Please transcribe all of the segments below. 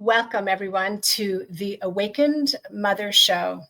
Welcome, everyone, to the Awakened Mother Show.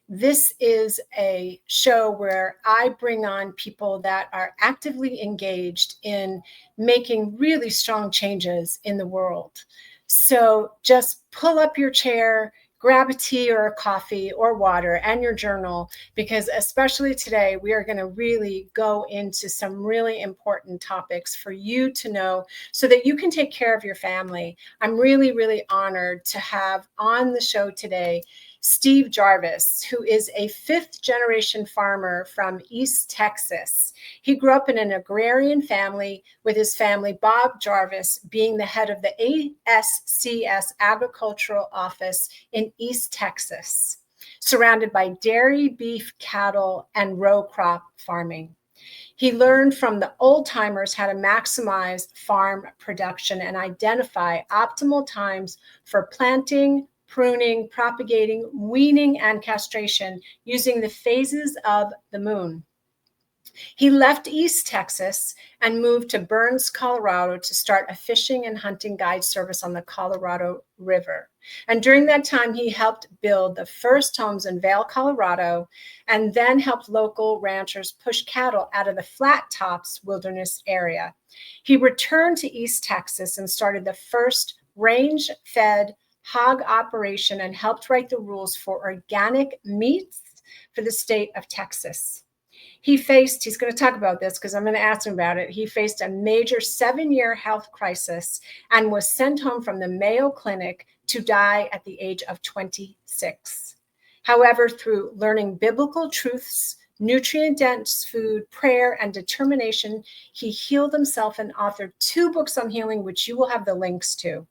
This is a show where I bring on people that are actively engaged in making really strong changes in the world. So just pull up your chair, grab a tea or a coffee or water and your journal, because especially today, we are going to really go into some really important topics for you to know so that you can take care of your family. I'm really, really honored to have on the show today Steve Jarvis, who is a fifth-generation farmer from East Texas. He grew up in an agrarian family, with his family, Bob Jarvis, being the head of the ASCS Agricultural Office in East Texas, surrounded by dairy, beef, cattle, and row crop farming. He learned from the old timers how to maximize farm production and identify optimal times for planting, pruning, propagating, weaning, and castration using the phases of the moon. He left East Texas and moved to Burns, Colorado to start a fishing and hunting guide service on the Colorado River. And during that time, he helped build the first homes in Vail, Colorado, and then helped local ranchers push cattle out of the Flat Tops wilderness area. He returned to East Texas and started the first range-fed hog operation and helped write the rules for organic meats for the state of Texas. He's going to talk about this because I'm going to ask him about it. He faced a major 7-year health crisis and was sent home from the Mayo Clinic to die at the age of 26. However, through learning biblical truths, nutrient-dense food, prayer, and determination, he healed himself and authored 2 books on healing, which you will have the links to.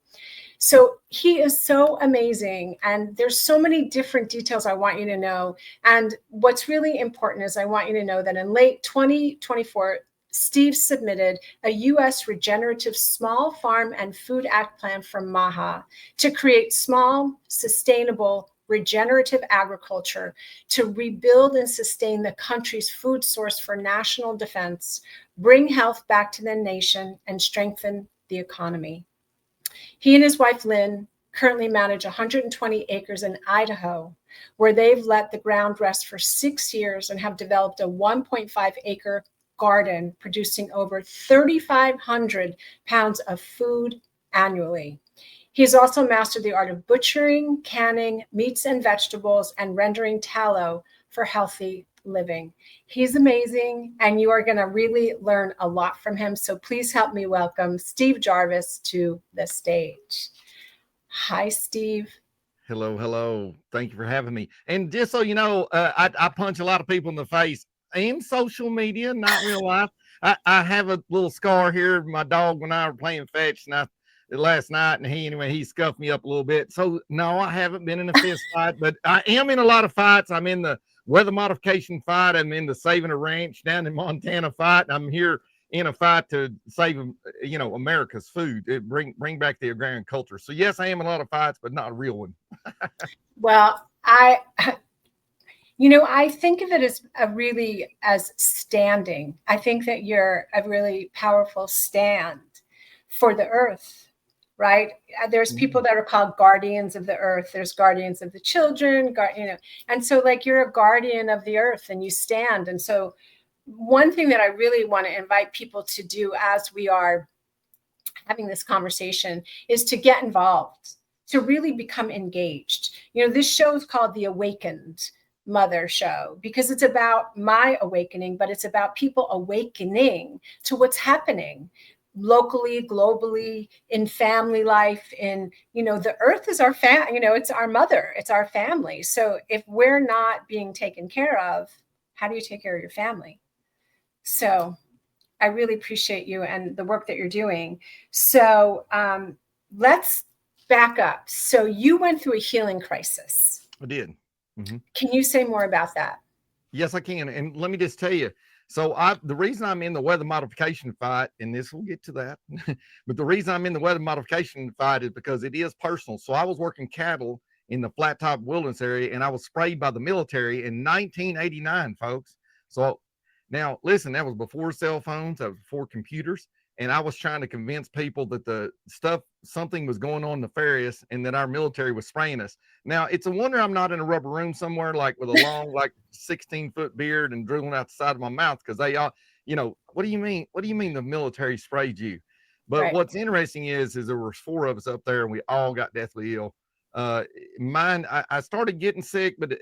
So he is so amazing, and there's so many different details I want you to know. And what's really important is I want you to know that in late 2024, Steve submitted a U.S. Regenerative Small Farm and Food Act plan for MAHA to create small, sustainable, regenerative agriculture to rebuild and sustain the country's food source for national defense, bring health back to the nation, and strengthen the economy. He and his wife, Lynn, currently manage 120 acres in Idaho, where they've let the ground rest for 6 years and have developed a 1.5-acre garden producing over 3,500 pounds of food annually. He's also mastered the art of butchering, canning meats and vegetables, and rendering tallow for healthy living. He's amazing, and you are going to really learn a lot from him. So please help me welcome Steve Jarvis to the stage. Hi, Steve. Hello. Thank you for having me. And just so you know, I punch a lot of people in the face in social media, not real life. I have a little scar here. My dog and I were playing fetch last night, and he scuffed me up a little bit. So no, I haven't been in a fist fight, but I am in a lot of fights. I'm in the weather modification fight. I'm in the saving a ranch down in Montana fight. I'm here in a fight to save, America's food, bring back the agrarian culture. So yes, I am in a lot of fights, but not a real one. Well, I think of it as standing. I think that you're a really powerful stand for the earth, right? There's people that are called guardians of the earth. There's guardians of the children, and so like you're a guardian of the earth and you stand. And so one thing that I really want to invite people to do as we are having this conversation is to get involved, to really become engaged. This show is called The Awakened Mother Show because it's about my awakening, but it's about people awakening to what's happening locally, globally, in family life, the earth is our it's our mother, it's our family. So if we're not being taken care of, how do you take care of your family? So I really appreciate you and the work that you're doing. So let's back up. So you went through a healing crisis. I did. Mm-hmm. Can you say more about that? Yes, I can. And let me just tell you, so the reason I'm in the weather modification fight, and this will get to that, but the reason I'm in the weather modification fight is because it is personal. So I was working cattle in the Flat Top wilderness area, and I was sprayed by the military in 1989, folks. So now listen, that was before cell phones, that was before computers. and I was trying to convince people that something was going on nefarious, and that our military was spraying us. Now, it's a wonder I'm not in a rubber room somewhere, like with a long, like 16-foot beard and drooling out the side of my mouth, because they all, what do you mean? What do you mean the military sprayed you? But Right. what's interesting is there was 4 of us up there, and we all got deathly ill. Mine, I started getting sick, but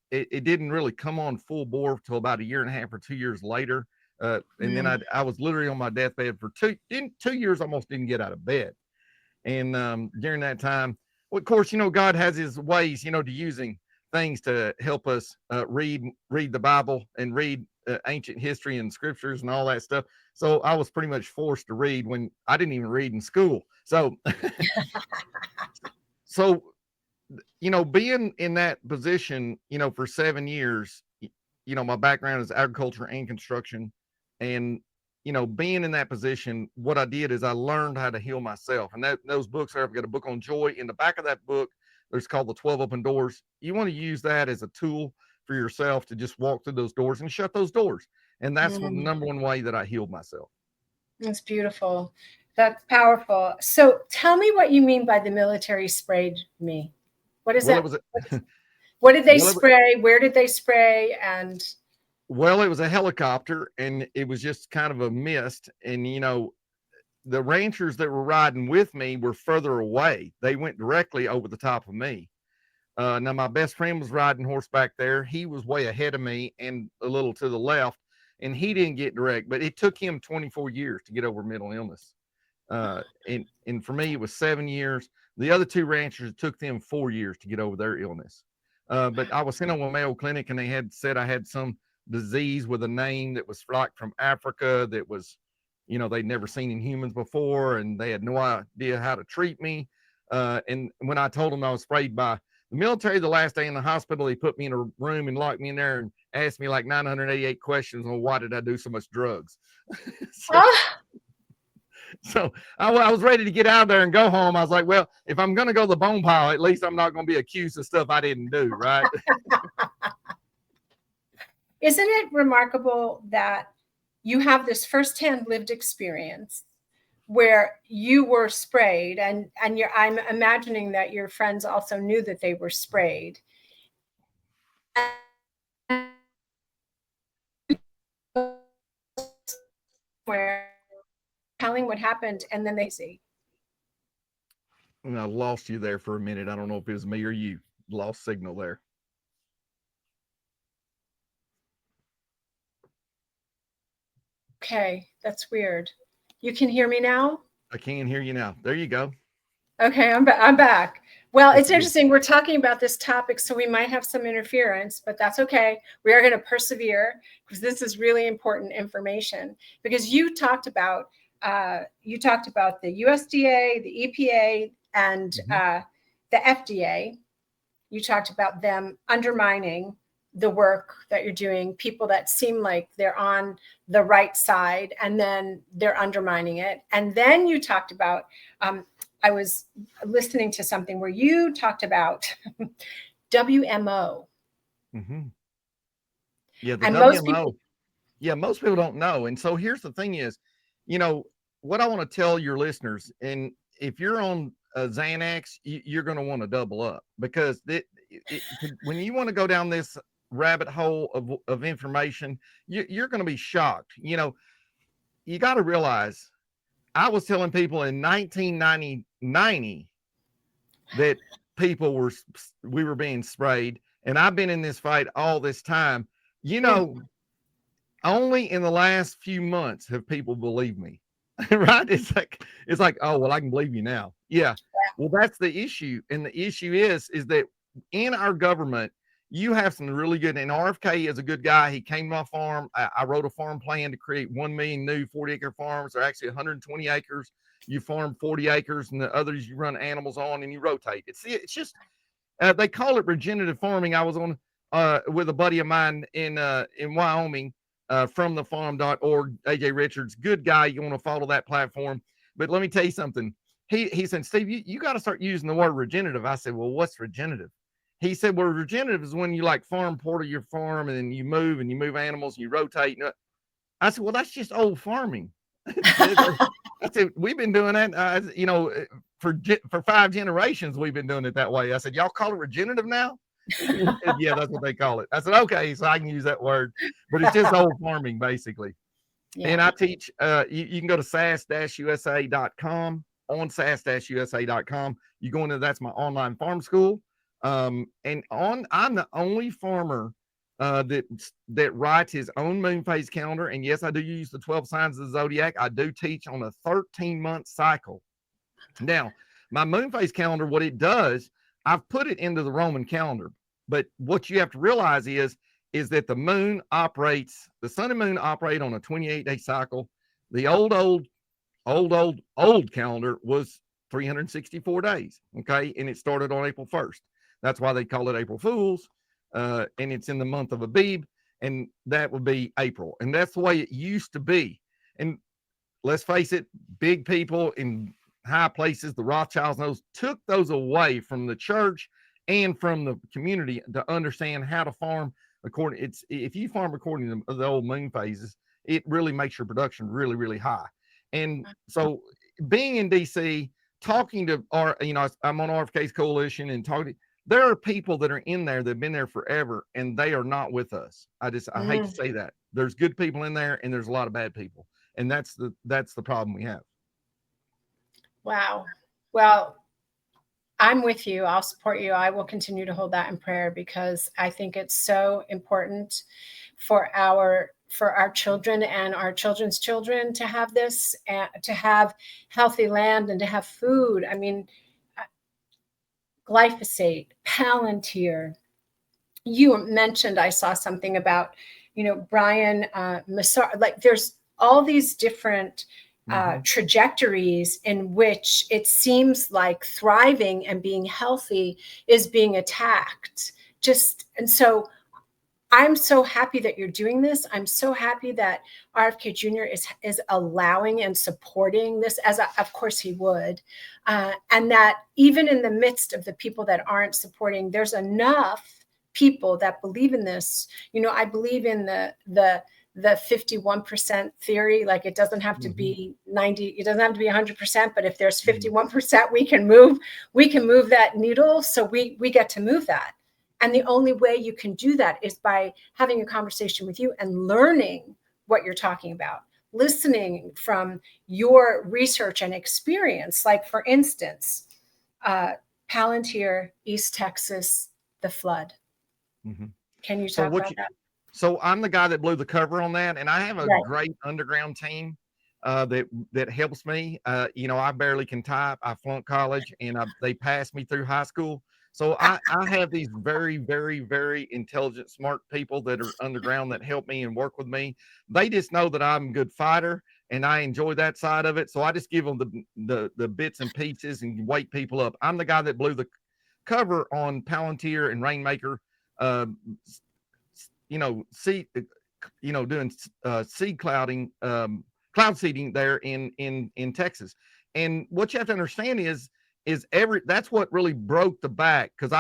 it didn't really come on full bore till about 1.5 or 2 years later. And then I was literally on my deathbed for 2 years, almost didn't get out of bed. And during that time, well, of course, God has his ways, to using things to help us read the Bible and read ancient history and scriptures and all that stuff. So I was pretty much forced to read when I didn't even read in school. So, so, being in that position, for 7 years, my background is agriculture and construction. And, being in that position, what I did is I learned how to heal myself. And those books, I've got a book on joy. In the back of that book, there's called the 12 Open Doors. You want to use that as a tool for yourself to just walk through those doors and shut those doors. And that's the number one way that I healed myself. That's beautiful. That's powerful. So tell me what you mean by the military sprayed me. What is that? What did they spray? Where did they spray? And well, it was a helicopter, and it was just kind of a mist. And, the ranchers that were riding with me were further away. They went directly over the top of me. Now, my best friend was riding horseback there. He was way ahead of me and a little to the left, and he didn't get direct, but it took him 24 years to get over mental illness. And for me, it was 7 years. The other 2 ranchers, it took them 4 years to get over their illness. But I was sent on a Mayo Clinic, and they had said I had some disease with a name that was like from Africa that was, they'd never seen in humans before, and they had no idea how to treat me. And when I told them I was sprayed by the military, the last day in the hospital, they put me in a room and locked me in there and asked me like 988 questions on why did I do so much drugs. So I was ready to get out of there and go home. I was like, well, if I'm going to go to the bone pile, at least I'm not going to be accused of stuff I didn't do, right? Isn't it remarkable that you have this firsthand lived experience where you were sprayed, and I'm imagining that your friends also knew that they were sprayed. Where telling what happened, and then they see. And I lost you there for a minute. I don't know if it was me or you. Lost signal there. Okay, that's weird. You can hear me now? I can hear you now. There you go. Okay, I'm back. Well, it's interesting. We're talking about this topic, so we might have some interference, but that's okay. We are going to persevere because this is really important information. Because you talked about the USDA, the EPA, and the FDA. You talked about them undermining the work that you're doing, people that seem like they're on the right side, and then they're undermining it. And then you talked about, I was listening to something where you talked about WMO. Yeah, the WMO. Most people don't know. And so here's the thing is, what I want to tell your listeners, and if you're on Xanax, you're going to want to double up, because when you want to go down this rabbit hole of information, you're going to be shocked. You got to realize, I was telling people in 1990 that we were being sprayed, and I've been in this fight all this time. Only in the last few months have people believed me. Right? It's like, oh, well, I can believe you now. Yeah. Well, that's the issue. And the issue is that in our government, you have some really good, and RFK is a good guy. He came to my farm. I wrote a farm plan to create 1 million new 40-acre farms. They're actually 120 acres. You farm 40 acres, and the others you run animals on, and you rotate. It's just, they call it regenerative farming. I was on with a buddy of mine in Wyoming, from thefarm.org, AJ Richards, good guy. You want to follow that platform. But let me tell you something. He said, Steve, you got to start using the word regenerative. I said, well, what's regenerative? He said, well, regenerative is when you like farm part of your farm, and then you move animals and you rotate. I said, well, that's just old farming. I said, we've been doing that, for 5 generations, we've been doing it that way. I said, y'all call it regenerative now? He said, yeah, that's what they call it. I said, okay, so I can use that word, but it's just old farming basically. Yeah. And I teach, you can go to sas-usa.com, on sas-usa.com. You go into, that's my online farm school. I'm the only farmer that writes his own moon phase calendar. And yes, I do use the 12 signs of the zodiac. I do teach on a 13-month cycle. Now, my moon phase calendar, what it does, I've put it into the Roman calendar. But what you have to realize is that the sun and moon operate on a 28-day cycle. The old calendar was 364 days. Okay. And it started on April 1st. That's why they call it April Fools. And it's in the month of Abib, and that would be April. And that's the way it used to be. And let's face it, big people in high places, the Rothschilds, those took those away from the church and from the community to understand how to farm according. If you farm according to the old moon phases, it really makes your production really, really high. And so, being in DC, talking to I'm on RFK's coalition and talking. There are people that are in there that have been there forever, and they are not with us. I hate to say that. There's good people in there, and there's a lot of bad people, and that's the problem we have. Wow. Well, I'm with you. I'll support you. I will continue to hold that in prayer, because I think it's so important for our children and our children's children to have this, to have healthy land and to have food. I mean, glyphosate, Palantir. You mentioned, I saw something about, Bryan Massard. Like, there's all these different trajectories in which it seems like thriving and being healthy is being attacked. And so I'm so happy that you're doing this. I'm so happy that RFK Jr. is allowing and supporting this, as of course he would, and that even in the midst of the people that aren't supporting, there's enough people that believe in this. I believe in the 51% theory. Like, it doesn't have to be 90, it doesn't have to be 100%, but if there's 51%, we can move that needle. So we get to move that. And the only way you can do that is by having a conversation with you and learning what you're talking about, listening from your research and experience. Like, for instance, Palantir, East Texas, the flood. Can you talk about that? So I'm the guy that blew the cover on that, and I have a great underground team that helps me. I barely can type. I flunked college, and they passed me through high school. So I have these very, very, very intelligent, smart people that are underground that help me and work with me. They just know that I'm a good fighter, and I enjoy that side of it. So I just give them the bits and pieces and wake people up. I'm the guy that blew the cover on Palantir and Rainmaker, doing seed clouding, cloud seeding there in Texas. And what you have to understand is that's what really broke the back, because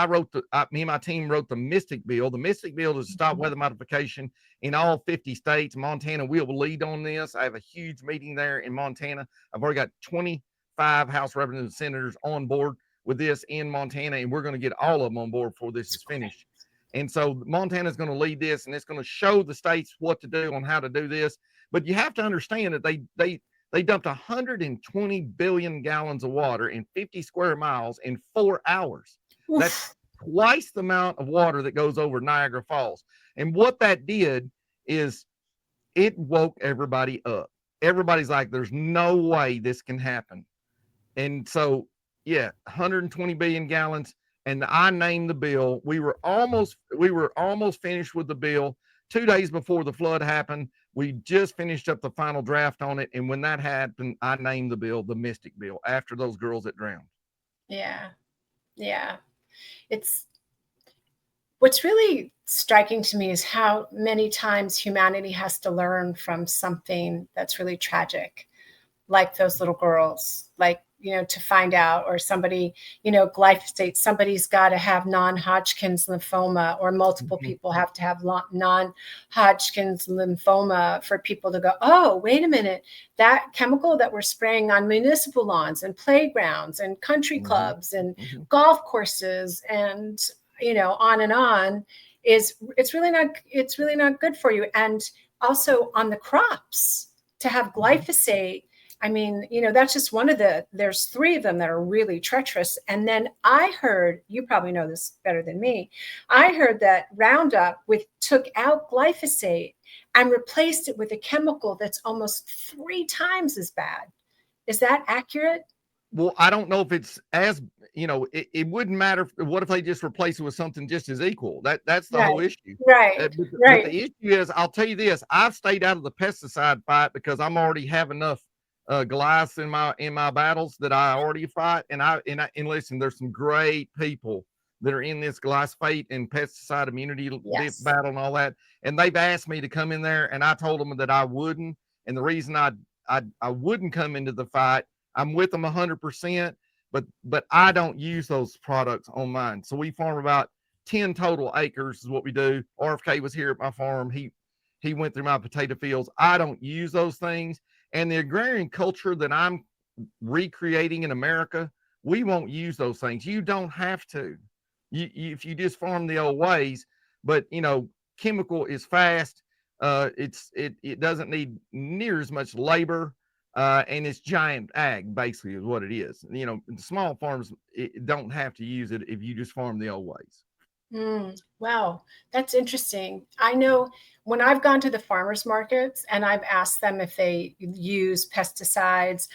me and my team wrote the Mystic Bill. The Mystic Bill is to stop weather modification in all 50 states. Montana will lead on this. I have a huge meeting there in Montana. I've already got 25 House Representative Senators on board with this in Montana, and we're going to get all of them on board before this is finished. And so Montana is going to lead this, and it's going to show the states what to do on how to do this. But you have to understand that they dumped 120 billion gallons of water in 50 square miles in 4 hours. Oof. That's twice the amount of water that goes over Niagara Falls. And what that did is it woke everybody up. Everybody's like, there's no way this can happen. And so, 120 billion gallons. And I named the bill. We were almost finished with the bill 2 days before the flood happened. We just finished up the final draft on it. And when that happened, I named the bill the Mystic Bill, after those girls that drowned. Yeah. Yeah. What's really striking to me is how many times humanity has to learn from something that's really tragic, like those little girls. Like, to find out, or somebody, glyphosate, somebody's got to have non-Hodgkin's lymphoma, or multiple people have to have non-Hodgkin's lymphoma for people to go, oh, wait a minute, that chemical that we're spraying on municipal lawns and playgrounds and country clubs and golf courses and, on and on, it's really not good for you. And also on the crops, to have glyphosate, I mean, that's just one of there's 3 of them that are really treacherous. And then I heard, you probably know this better than me, I heard that Roundup took out glyphosate and replaced it with a chemical that's almost 3 times as bad. Is that accurate? Well, I don't know if it's as, it wouldn't matter. What if they just replace it with something just as equal? That's the whole issue. Right. But the issue is, I'll tell you this, I've stayed out of the pesticide fight because I'm already have enough Goliaths in my battles that I already fight. And listen, there's some great people that are in this glyphosate and pesticide immunity battle and all that. And they've asked me to come in there, and I told them that I wouldn't. And the reason I wouldn't come into the fight, I'm with them 100%, but I don't use those products on mine. So we farm about 10 total acres is what we do. RFK was here at my farm. He went through my potato fields. I don't use those things. And the agrarian culture that I'm recreating in America, we won't use those things. You don't have to. If you just farm the old ways, but chemical is fast. It doesn't need near as much labor. And it's giant ag, basically, is what it is. Small farms don't have to use it if you just farm the old ways. Wow, that's interesting. I know when I've gone to the farmers markets and I've asked them if they use pesticides,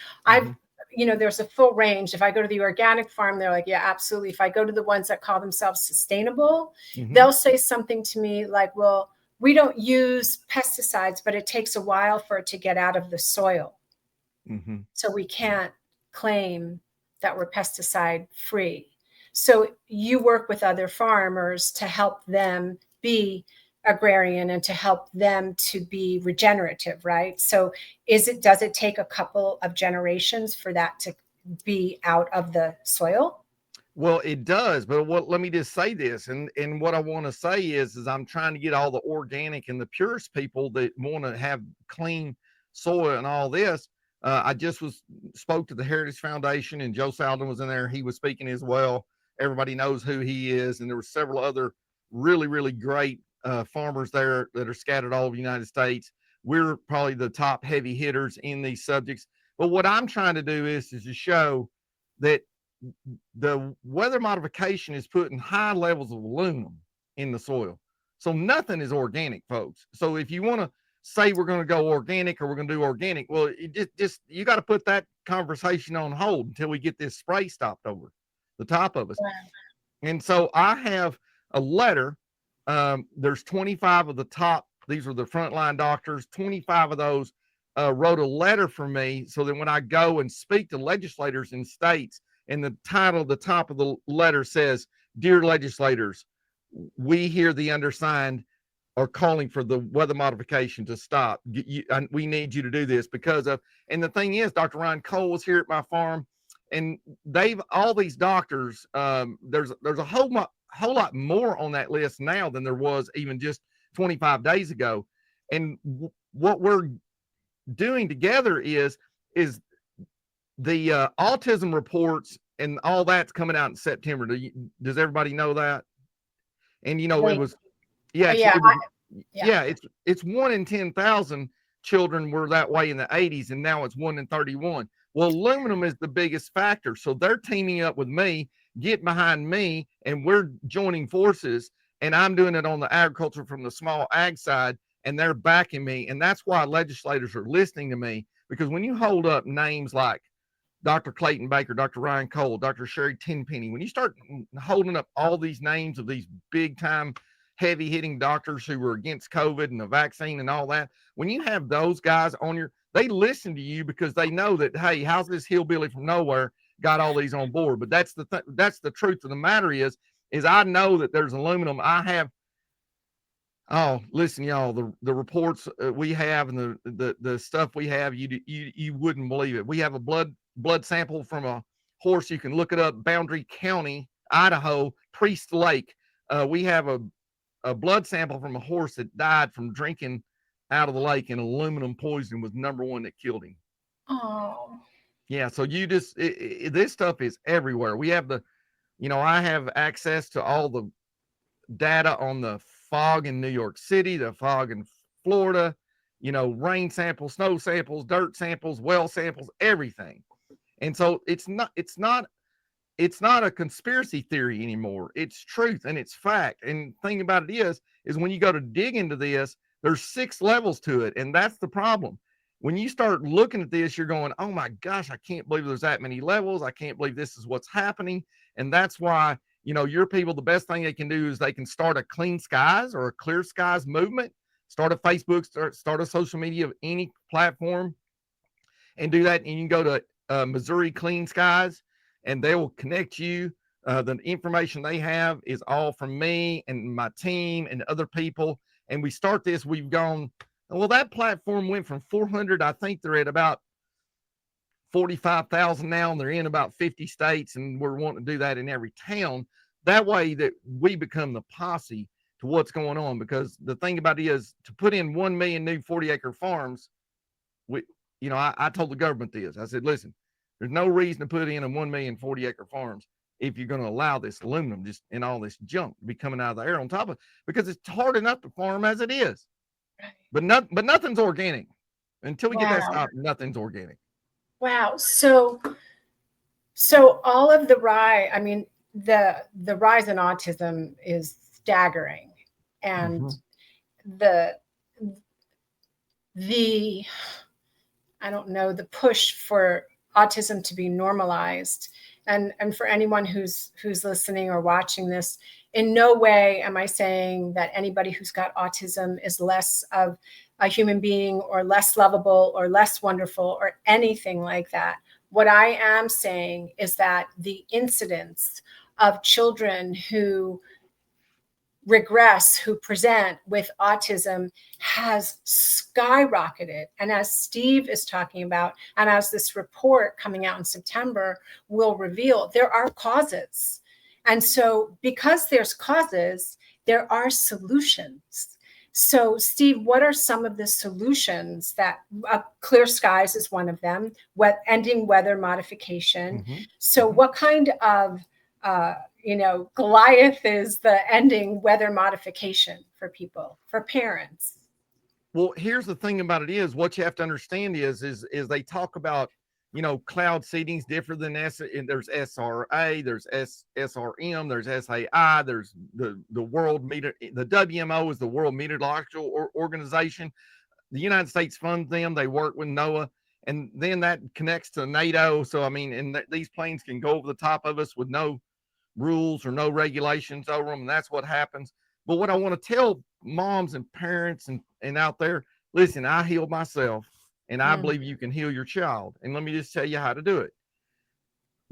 there's a full range. If I go to the organic farm, they're like, yeah, absolutely. If I go to the ones that call themselves sustainable, they'll say something to me like, well, we don't use pesticides, but it takes a while for it to get out of the soil. So we can't claim that we're pesticide free. So you work with other farmers to help them be agrarian and to help them to be regenerative, right? So does it take a couple of generations for that to be out of the soil? Well, it does, but let me just say this, and what I want to say is I'm trying to get all the organic and the purest people that want to have clean soil and all this. I just spoke to the Heritage Foundation, and Joe Salden was in there. He was speaking as well. Everybody knows who he is, and there were several other really, really great farmers there that are scattered all over the United States. We're probably the top heavy hitters in these subjects. But what I'm trying to do is to show that the weather modification is putting high levels of aluminum in the soil. So nothing is organic, folks. So if you want to say we're going to go organic or we're going to do organic, well, you got to put that conversation on hold until we get this spray stopped over the top of us. Wow. And so I have a letter. There's 25 of the top. These are the frontline doctors. 25 of those wrote a letter for me so that when I go and speak to legislators in states, and the title at the top of the letter says, "Dear legislators, we here the undersigned are calling for the weather modification to stop. We need you to do this because of," and the thing is, Dr. Ryan Cole was here at my farm, and all these doctors, there's a whole lot more on that list now than there was even just 25 days ago. And what we're doing together is the autism reports and all that's coming out in September. Does everybody know that? And it was, it's 1 in 10,000 children were that way in the 80s, and now it's 1 in 31. Well, aluminum is the biggest factor. So they're teaming up with me, get behind me, and we're joining forces. And I'm doing it on the agriculture from the small ag side, and they're backing me. And that's why legislators are listening to me, because when you hold up names like Dr. Clayton Baker, Dr. Ryan Cole, Dr. Sherry Tenpenny, when you start holding up all these names of these big time heavy hitting doctors who were against COVID and the vaccine and all that, when you have those guys on they listen to you because they know that, hey, how's this hillbilly from nowhere got all these on board? But that's the truth of the matter is I know that there's aluminum. Listen, y'all, the reports we have and the stuff we have, you wouldn't believe it. We have a blood blood sample from a horse. You can look it up. Boundary County, Idaho, Priest Lake. We have a blood sample from a horse that died from drinking out of the lake, and aluminum poison was number one that killed him. Oh. Yeah. So you just, this stuff is everywhere. We have I have access to all the data on the fog in New York City, the fog in Florida, rain samples, snow samples, dirt samples, well samples, everything. And so it's not a conspiracy theory anymore. It's truth and it's fact. And the thing about it is when you go to dig into this, there's 6 levels to it. And that's the problem. When you start looking at this, you're going, oh my gosh, I can't believe there's that many levels. I can't believe this is what's happening. And that's why, your people, the best thing they can do is they can start a clean skies or a clear skies movement, start a Facebook, start a social media of any platform and do that. And you can go to Missouri Clean Skies and they will connect you. The information they have is all from me and my team and other people. And we start this, we've gone, well, that platform went from 400. I think they're at about 45,000 now, and they're in about 50 states. And we're wanting to do that in every town. That way that we become the posse to what's going on. Because the thing about it is to put in 1 million new 40-acre farms, I told the government this. I said, listen, there's no reason to put in a 1 million 40-acre farms if you're going to allow this aluminum just and all this junk to be coming out of the air on top of it, because it's hard enough to farm as it is. But nothing's organic. Until we get that stopped, nothing's organic. Wow. So all of the rise, I mean, the rise in autism is staggering. And the I don't know, the push for autism to be normalized. And for anyone who's listening or watching this, in no way am I saying that anybody who's got autism is less of a human being or less lovable or less wonderful or anything like that. What I am saying is that the incidence of children who regress, who present with autism, has skyrocketed. And as Steve is talking about, and as this report coming out in September will reveal, there are causes. And so because there's causes, there are solutions. So Steve, what are some of the solutions that clear skies is one of them, ending weather modification. So what kind of Goliath is the ending weather modification for people, for parents? Well, here's the thing about it is what you have to understand is they talk about, cloud seeding's different than there's SRA, there's SRM, there's SAI, there's the world meter, the WMO is the World Meteorological Organization. The United States funds them. They work with NOAA, and then that connects to NATO. So, I mean, and these planes can go over the top of us with no rules or no regulations over them. And that's what happens. But what I want to tell moms and parents and out there, listen, I healed myself and I believe you can heal your child. And let me just tell you how to do it.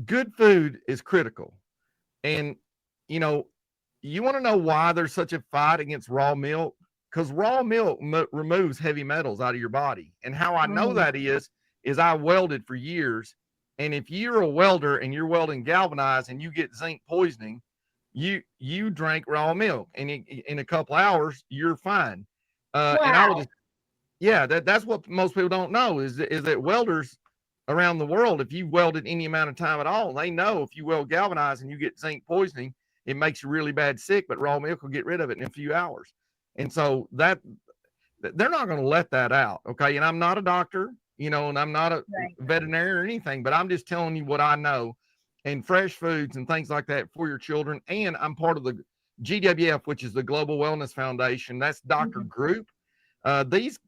Good food is critical. And, you want to know why there's such a fight against raw milk? Because raw milk removes heavy metals out of your body. And how I know that is I welded for years. And if you're a welder and you're welding galvanized and you get zinc poisoning, you drink raw milk, and in a couple hours you're fine. Wow. And I would that's what most people don't know is that welders around the world, if you welded any amount of time at all, they know if you weld galvanized and you get zinc poisoning, it makes you really bad sick, but raw milk will get rid of it in a few hours. And so that they're not going to let that out. Okay. And I'm not a doctor, and I'm not a veterinarian or anything, but I'm just telling you what I know, and fresh foods and things like that for your children. And I'm part of the GWF, which is the Global Wellness Foundation. That's Dr. Group. This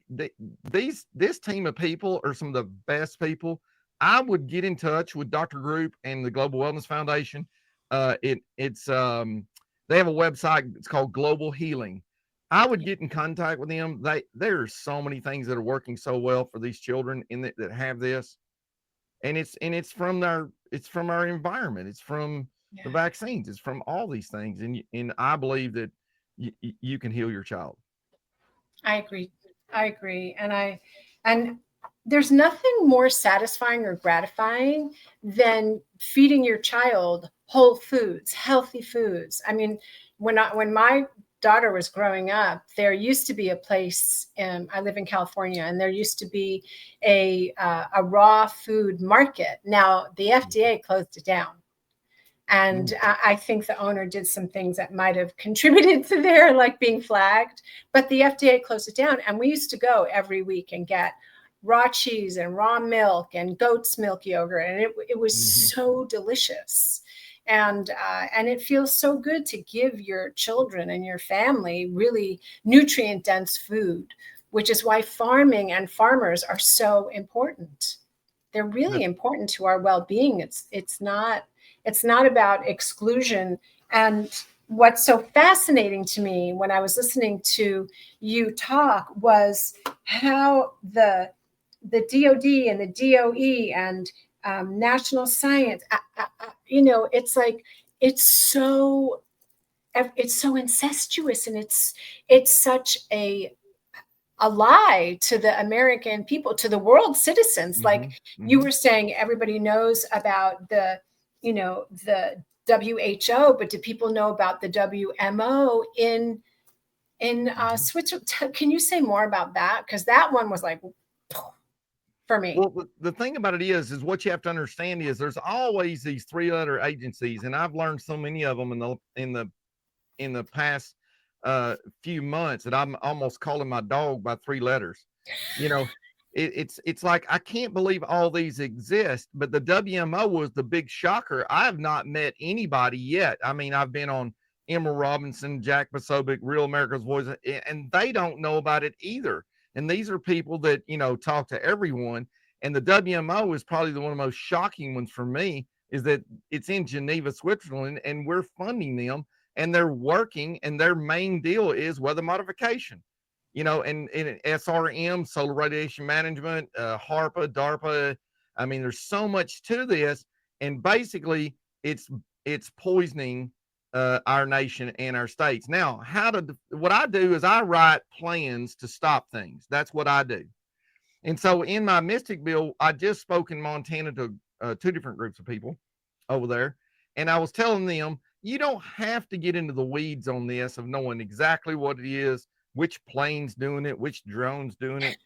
team of people are some of the best people. I would get in touch with Dr. Group and the Global Wellness Foundation. They have a website. It's called Global Healing. I would get in contact with them. There's so many things that are working so well for these children that have this, and it's from our environment. It's from the vaccines. It's from all these things, and I believe that you can heal your child. I agree, and there's nothing more satisfying or gratifying than feeding your child whole foods, healthy foods. I mean, when my daughter was growing up, there used to be a place, I live in California, and there used to be a raw food market. Now the FDA closed it down. And I think the owner did some things that might have contributed to their like being flagged, but the FDA closed it down. And we used to go every week and get raw cheese and raw milk and goat's milk yogurt. And it was so delicious. And it feels so good to give your children and your family really nutrient dense food, which is why farming and farmers are so important. They're really important to our well-being. It's not about exclusion. And what's so fascinating to me when I was listening to you talk was how the DOD and the DOE and national science, it's like it's so incestuous, and it's such a lie to the American people, to the world citizens. Like you were saying, everybody knows about the WHO, but do people know about the WMO in Switzerland? Can you say more about that? Because that one was like for me. Well, the thing about it is what you have to understand is there's always these 3-letter agencies, and I've learned so many of them in the past few months that I'm almost calling my dog by 3 letters. It's like I can't believe all these exist, but the WMO was the big shocker. I have not met anybody yet. I mean, I've been on Emma Robinson, Jack Posobiec, Real America's Voice, and they don't know about it either. And these are people that talk to everyone. And the WMO is probably one of the most shocking ones for me, is that it's in Geneva, Switzerland, and we're funding them, and they're working, and their main deal is weather modification. And SRM, solar radiation management, HARPA, DARPA. I mean, there's so much to this, and basically, it's poisoning our nation and our states. Now, what I do is I write plans to stop things. That's what I do. And so, in my Mystic bill, I just spoke in Montana to 2 different groups of people over there, and I was telling them, you don't have to get into the weeds on this of knowing exactly what it is, which plane's doing it, which drone's doing it,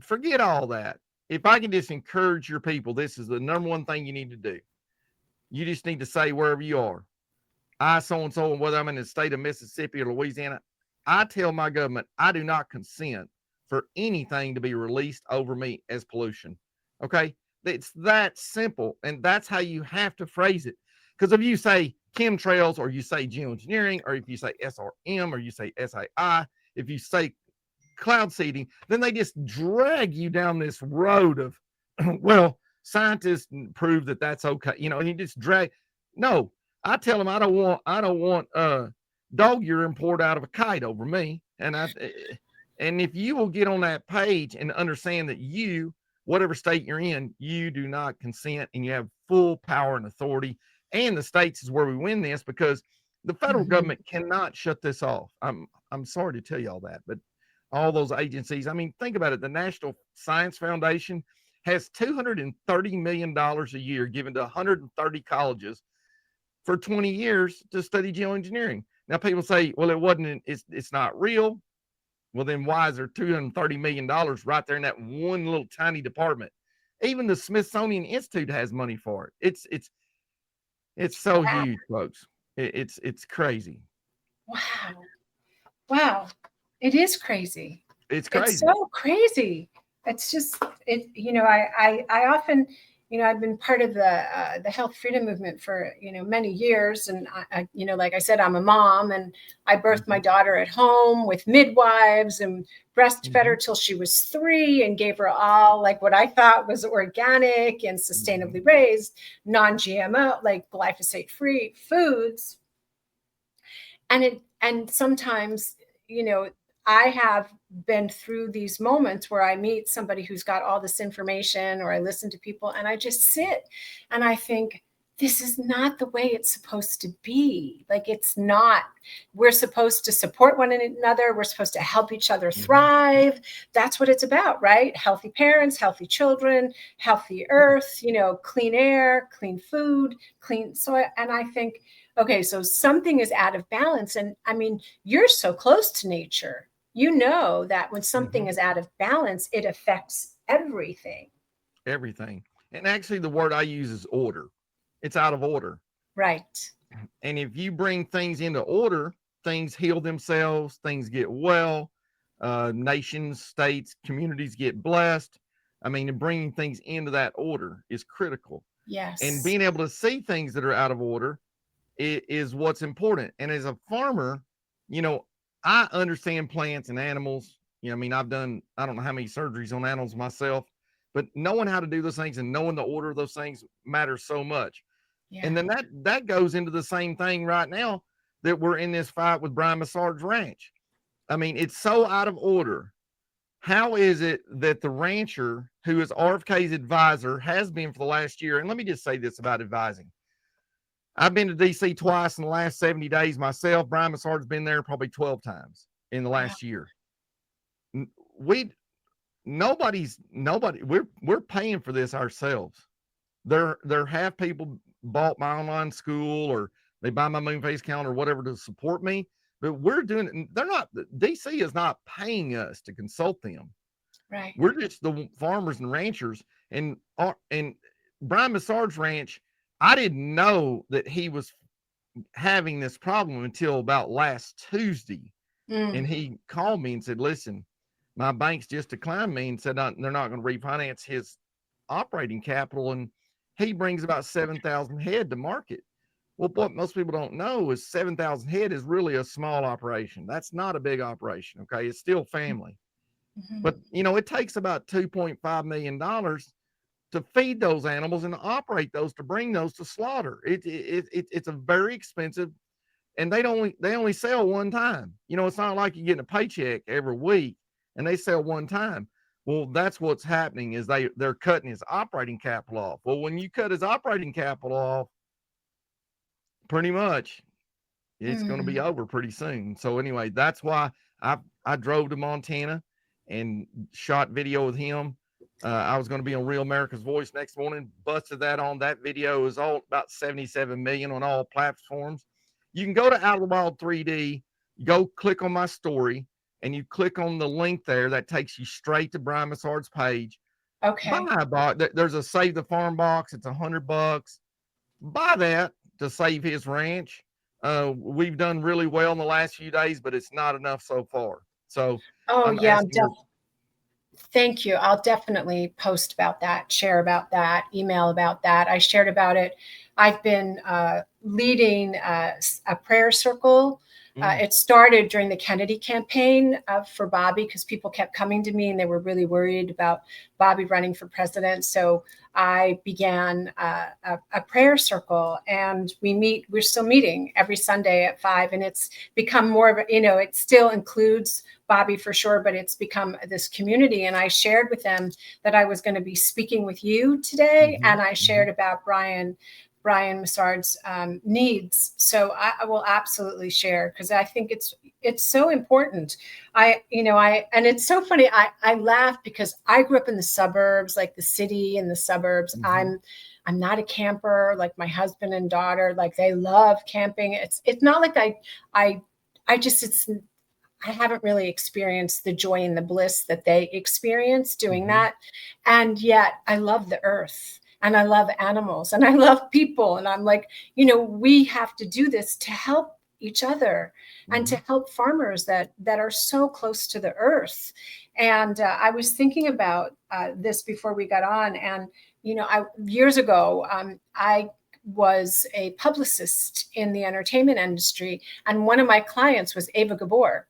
forget all that. If I can just encourage your people, this is the number one thing you need to do. You just need to say wherever you are, I so-and-so, and whether I'm in the state of Mississippi or Louisiana, I tell my government, I do not consent for anything to be released over me as pollution. Okay. It's that simple. And that's how you have to phrase it. Because if you say chemtrails, or you say geoengineering, or if you say SRM, or you say SAI, if you say cloud seeding, then they just drag you down this road of, well, scientists prove that that's okay. And you just drag. No, I tell them I don't want dog urine poured out of a kite over me. And if you will get on that page and understand that whatever state you're in, you do not consent, and you have full power and authority. And the states is where we win this, because the federal government cannot shut this off. I'm sorry to tell you all that, but all those agencies, I mean, think about it. The National Science Foundation has $230 million a year given to 130 colleges for 20 years to study geoengineering. Now, people say, well, it's not real. Well, then why is there $230 million right there in that one little tiny department? Even the Smithsonian Institute has money for it. It's so huge, folks. It's crazy. Wow. It is crazy. It's crazy. It's so crazy. It's just, I often, I've been part of the health freedom movement for, many years. And I, like I said, I'm a mom, and I birthed my daughter at home with midwives and breastfed her till she was 3, and gave her all like what I thought was organic and sustainably raised, non-GMO, like glyphosate free foods. And sometimes, I have been through these moments where I meet somebody who's got all this information, or I listen to people, and I just sit and I think, this is not the way it's supposed to be. Like, it's not. We're supposed to support one another. We're supposed to help each other thrive. That's what it's about, right? Healthy parents, healthy children, healthy earth, clean air, clean food, clean. And I think, okay, so something is out of balance. And I mean, you're so close to nature. You know that when something is out of balance, it affects everything. Everything. And actually, the word I use is order. It's out of order. Right. And if you bring things into order, things heal themselves, things get well, nations, states, communities get blessed. I mean, bringing things into that order is critical. Yes. And being able to see things that are out of order is what's important. And as a farmer, I understand plants and animals. I mean, I don't know how many surgeries on animals myself, but knowing how to do those things and knowing the order of those things matters so much. Yeah. And then that goes into the same thing right now that we're in this fight with Bryan Massard's ranch. I mean, it's so out of order. How is it that the rancher, who is RFK's advisor, has been for the last year? And let me just say this about advising. I've been to DC twice in the last 70 days myself. Bryan Massard's been there probably 12 times in the last year. We're paying for this ourselves. There have people bought my online school, or they buy my Moonface calendar or whatever to support me, but we're doing it. DC is not paying us to consult them. Right. We're just the farmers and ranchers. And Bryan Massard's ranch, I didn't know that he was having this problem until about last Tuesday. And he called me and said, listen, my bank's just declined me and said they're not going to refinance his operating capital. And he brings about 7,000 head to market. Well, what most people don't know is 7,000 head is really a small operation. That's not a big operation. Okay. It's still family. But, it takes about $2.5 million to feed those animals and to operate those, to bring those to slaughter. It's a very expensive, and they only sell one time. It's not like you're getting a paycheck every week and they sell one time. Well, that's what's happening is they're cutting his operating capital off. Well, when you cut his operating capital off, pretty much it's going to be over pretty soon. So anyway, that's why I drove to Montana and shot video with him. I was going to be on Real America's Voice next morning, busted that on. That video is all about 77 million on all platforms. You can go to Out of the Wild 3D, go click on my story, and you click on the link there. That takes you straight to Bryan Massard's page. Okay. Buy a box. There's a Save the Farm box. It's $100. Buy that to save his ranch. We've done really well in the last few days, but it's not enough so far. So, thank you. I'll definitely post about that, share about that, email about that. I shared about it. I've been leading a prayer circle. It started during the Kennedy campaign for Bobby, because people kept coming to me and they were really worried about Bobby running for president. So I began a prayer circle, and we're still meeting every Sunday at 5. And it's become more of it still includes Bobby for sure, but it's become this community. And I shared with them that I was going to be speaking with you today. And I shared about Bryan Massard's needs. So I will absolutely share, because I think it's so important. And it's so funny. I laugh because I grew up in the suburbs, like the city and the suburbs. I'm not a camper like my husband and daughter. Like, they love camping. It's not like I haven't really experienced the joy and the bliss that they experience doing that. And yet I love the earth. And I love animals and I love people. And I'm like, we have to do this to help each other and to help farmers that are so close to the earth. And I was thinking about this before we got on. And, years ago, I was a publicist in the entertainment industry. And one of my clients was Ava Gabor,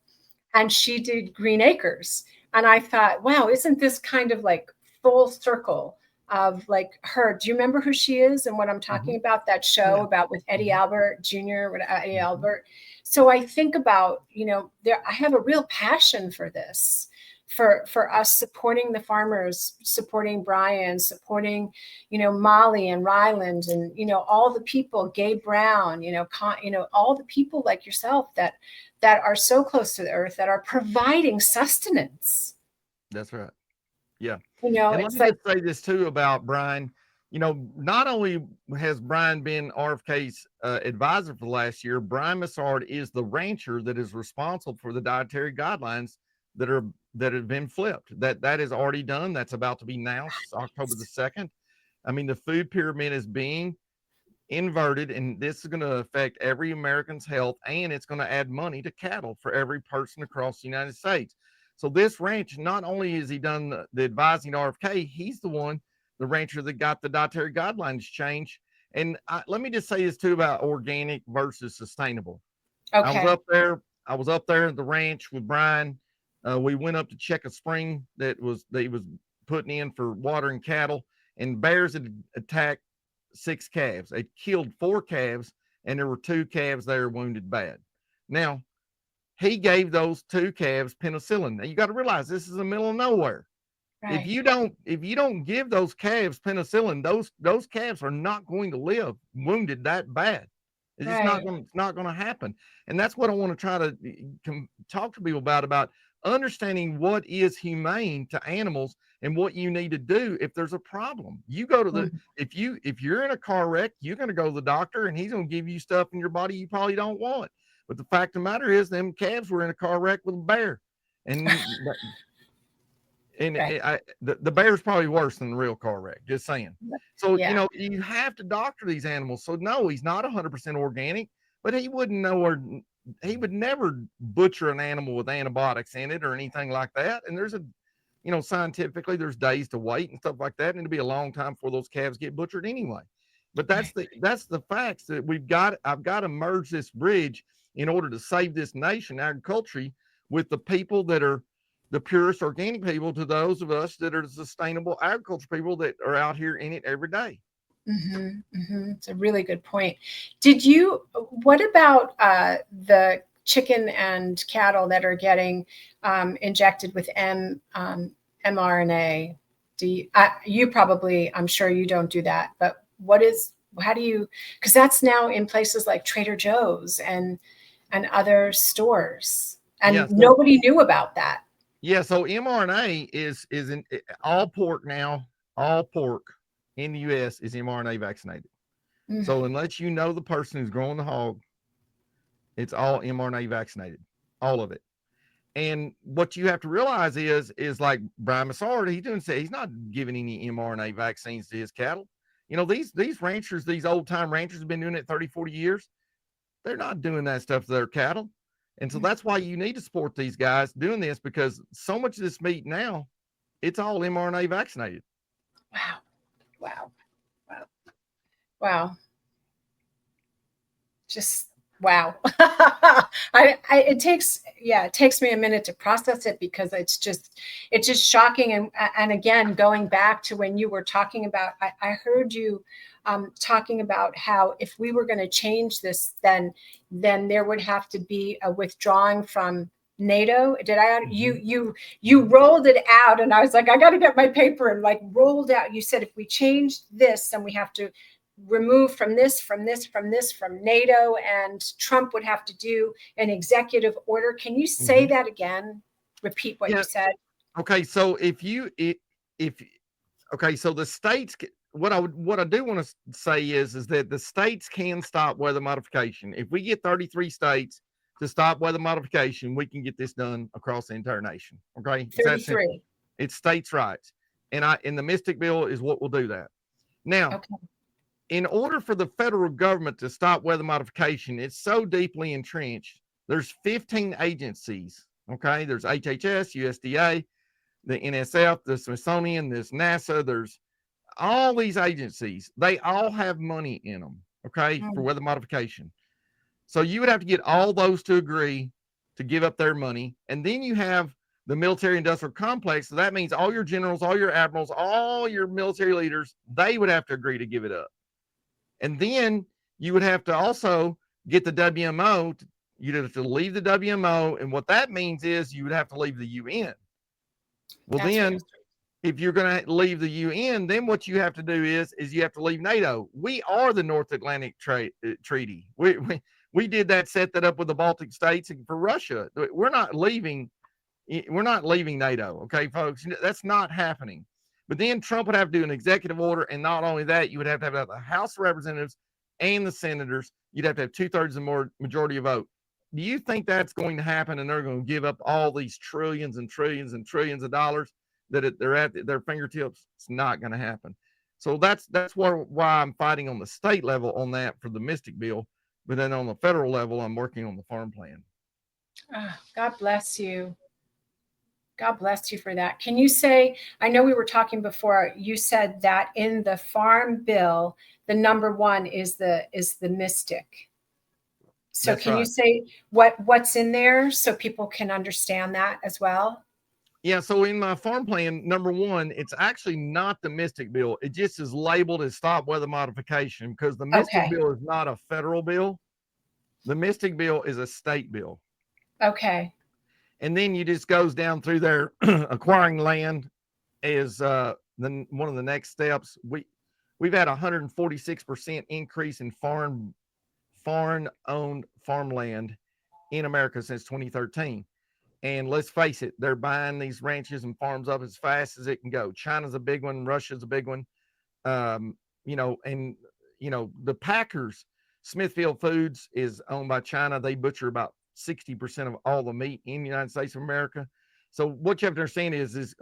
and she did Green Acres. And I thought, wow, isn't this kind of like full circle of like her? Do you remember who she is and what I'm talking about? That show about with Eddie Albert Jr., Eddie Albert. So I think about, I have a real passion for this, for us supporting the farmers, supporting Bryan, supporting, Molly and Ryland, and all the people, Gabe Brown, all the people like yourself that are so close to the earth, that are providing sustenance. That's right. Yeah. And let It's me like, just say this too about Bryan. Not only has Bryan been RFK's advisor for the last year, Bryan Massard is the rancher that is responsible for the dietary guidelines that have been flipped. That is already done. That's about to be announced October the 2nd. I mean, the food pyramid is being inverted, and this is going to affect every American's health, and it's going to add money to cattle for every person across the United States. So this ranch, not only has he done the advising to RFK, he's the rancher that got the dietary guidelines changed. And let me just say this too about organic versus sustainable. okay. I was up there at the ranch with Bryan. We went up to check a spring that he was putting in for watering cattle, and bears had attacked 6 calves. They killed 4 calves, and there were 2 calves there wounded bad. Now, he gave those 2 calves penicillin. Now, you got to realize this is the middle of nowhere. Right. If you don't give those calves penicillin, those calves are not going to live wounded that bad. It's just not going to happen. And that's what I want to try to talk to people about understanding what is humane to animals and what you need to do if there's a problem. You go to the if you're in a car wreck, you're going to go to the doctor, and he's going to give you stuff in your body you probably don't want. But the fact of the matter is, them calves were in a car wreck with a bear, and the bear's probably worse than the real car wreck. Just saying. So you have to doctor these animals. So no, he's not 100% organic, but he wouldn't know, or he would never butcher an animal with antibiotics in it or anything like that. And there's scientifically, there's days to wait and stuff like that, and it'll be a long time before those calves get butchered anyway. But that's the facts that I've got to merge this bridge in order to save this nation, agriculture, with the people that are the purest organic people to those of us that are sustainable agriculture people that are out here in it every day. It's a really good point. What about the chicken and cattle that are getting injected with mRNA? You probably, I'm sure you don't do that, but how do you, because that's now in places like Trader Joe's and other stores, and nobody knew about that. Yeah, so mRNA is in all pork now. All pork in the U.S. is mRNA vaccinated. So unless you know the person who's growing the hog, it's all mRNA vaccinated, all of it. And what you have to realize is like Bryan Massard, he's not giving any mRNA vaccines to his cattle. These ranchers, these old time ranchers have been doing it 30, 40 years. They're not doing that stuff to their cattle. And so that's why you need to support these guys doing this, because so much of this meat now, it's all mRNA vaccinated. Wow. Just wow. It takes me a minute to process it, because it's just shocking. And again, going back to when you were talking about, I heard you talking about how if we were going to change this, then there would have to be a withdrawing from NATO. You rolled it out, and I was like, I got to get my paper, and like rolled out. You said if we change this, then we have to remove from NATO, and Trump would have to do an executive order. Can you say that again? Repeat what you said. Okay, so so the states, what I do want to say is that the states can stop weather modification. If we get 33 states to stop weather modification, we can get this done across the entire nation. Okay, 33. It's states' rights, and the Mystic Bill is what will do that. Now, in order for the federal government to stop weather modification, it's so deeply entrenched. There's 15 agencies. Okay, there's HHS, USDA, the NSF, the Smithsonian, there's NASA, there's all these agencies. They all have money in them, okay, for weather modification. So you would have to get all those to agree to give up their money. And then you have the military industrial complex. So that means all your generals, all your admirals, all your military leaders, they would have to agree to give it up. And then you would have to also get the WMO. You'd have to leave the WMO. And what that means is you would have to leave the UN. Well, That's real. then if you're going to leave the UN, then what you have to do is you have to leave NATO. We are the North Atlantic Treaty. We did that, set that up with the Baltic states and for Russia. We're not leaving. We're not leaving NATO. Okay, folks, that's not happening. But then Trump would have to do an executive order, and not only that, you would have to have the House of Representatives and the senators. You'd have to have 2/3 or more majority of vote. Do you think that's going to happen, and they're going to give up all these trillions and trillions and trillions of dollars that they're at their fingertips? It's not going to happen. So that's why I'm fighting on the state level on that for the Mystic bill, but then on the federal level, I'm working on the farm plan. Oh, God bless you. God bless you for that. Can you say, I know we were talking before, you said that in the farm bill, the number one is the mystic. So That's can you right. say what's in there so people can understand that as well? Yeah, so in my farm plan, number one, it's actually not the Mystic bill. It just is labeled as stop weather modification because the Mystic Okay. bill is not a federal bill. The Mystic bill is a state bill. Okay. And then you just goes down through there. Acquiring land is then one of the next steps. We've had 146% increase in foreign owned farmland in America since 2013. And let's face it, they're buying these ranches and farms up as fast as it can go. China's a big one, Russia's a big one. And the Packers, Smithfield Foods is owned by China. They butcher about 60% of all the meat in the United States of America. So what you have to understand is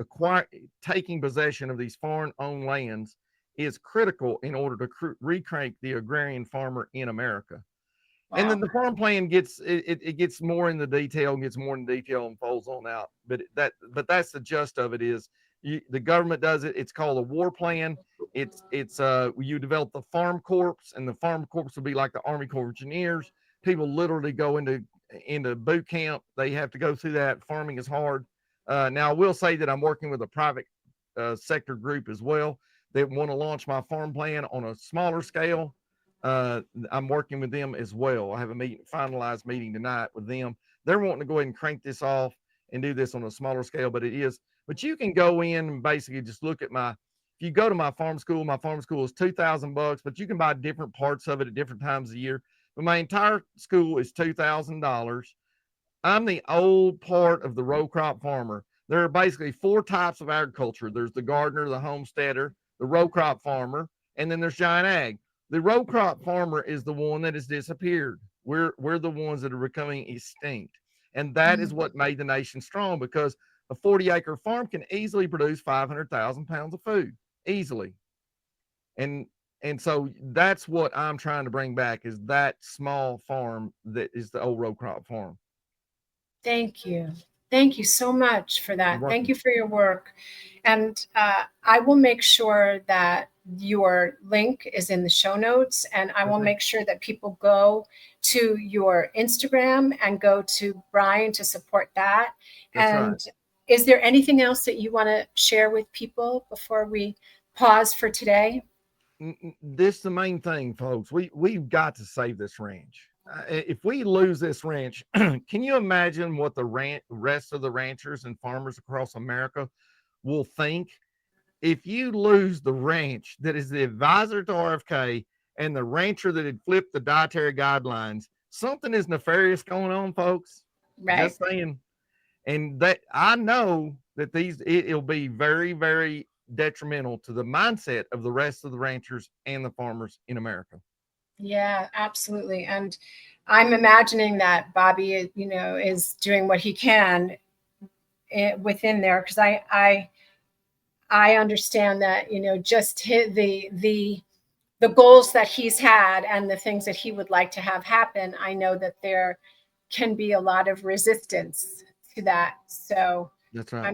taking possession of these foreign-owned lands is critical in order to recreate the agrarian farmer in America. And then Wow. the farm plan gets it gets more in the detail, and folds on out. But that's the gist of it is the government does it. It's called a war plan. It's you develop the farm corps, and the farm corps will be like the Army Corps of Engineers. People literally go into boot camp. They have to go through that. Farming is hard. Now I will say that I'm working with a private sector group as well that want to launch my farm plan on a smaller scale. I'm working with them as well. I have a finalized meeting tonight with them. They're wanting to go ahead and crank this off and do this on a smaller scale, but you can go in and basically just look at if you go to my farm school is $2,000, but you can buy different parts of it at different times of the year. But my entire school is $2,000. I'm the old part of the row crop farmer. There are basically four types of agriculture. There's the gardener, the homesteader, the row crop farmer, and then there's giant ag. The row crop farmer is the one that has disappeared. We're the ones that are becoming extinct. And that is what made the nation strong because a 40-acre farm can easily produce 500,000 pounds of food easily. And so that's what I'm trying to bring back is that small farm that is the old row crop farm. Thank you. Thank you so much for that. Thank you for your work. And I will make sure that your link is in the show notes, and I will make sure that people go to your Instagram and go to Bryan to support that. That's and right. Is there anything else that you want to share with people before we pause for today? This is the main thing, folks. We've got to save this ranch. If we lose this ranch, can you imagine what the rest of the ranchers and farmers across America will think? If you lose the ranch that is the advisor to RFK and the rancher that had flipped the dietary guidelines, something is nefarious going on, folks. Right. Just saying. And that I know that it'll be very, very detrimental to the mindset of the rest of the ranchers and the farmers in America. Yeah, absolutely. And I'm imagining that Bobby, is doing what he can within there, because I understand that, just the goals that he's had and the things that he would like to have happen. I know that there can be a lot of resistance to that. So That's right.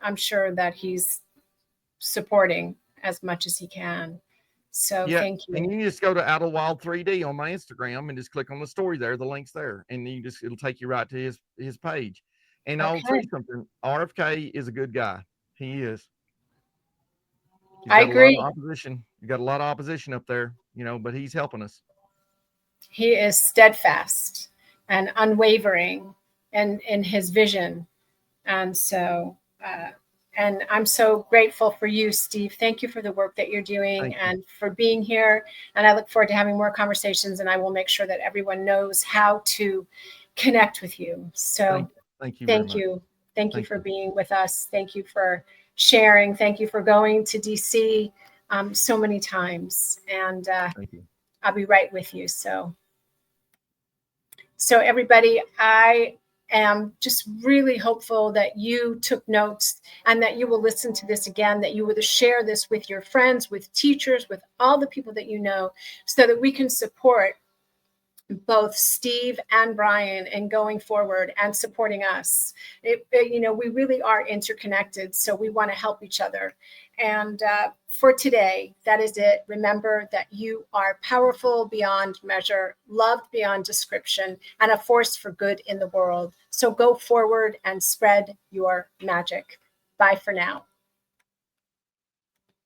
I'm sure that he's supporting as much as he can. So Yeah, thank and you you. can just go to Idlewild 3D on my Instagram and just click on the story there. The link's there, and it'll take you right to his page. And I'll tell Okay. you something: RFK is a good guy. He is. He's I got a lot of agree. opposition. You got a lot of opposition up there, but he's helping us. He is steadfast and unwavering in his vision. And so And I'm so grateful for you, Steve. Thank you for the work that you're doing and for being here. And I look forward to having more conversations, and I will make sure that everyone knows how to connect with you. So thank you. Thank you. Thank you for being with us. Thank you for sharing. Thank you for going to DC so many times. And I'll be right with you. So everybody, I am just really hopeful that you took notes and that you will listen to this again, that you will share this with your friends, with teachers, with all the people that you know, so that we can support both Steve and Bryan in going forward and supporting us. We really are interconnected, so we want to help each other. And for today, that is it. Remember that you are powerful beyond measure, loved beyond description, and a force for good in the world. So go forward and spread your magic. Bye for now.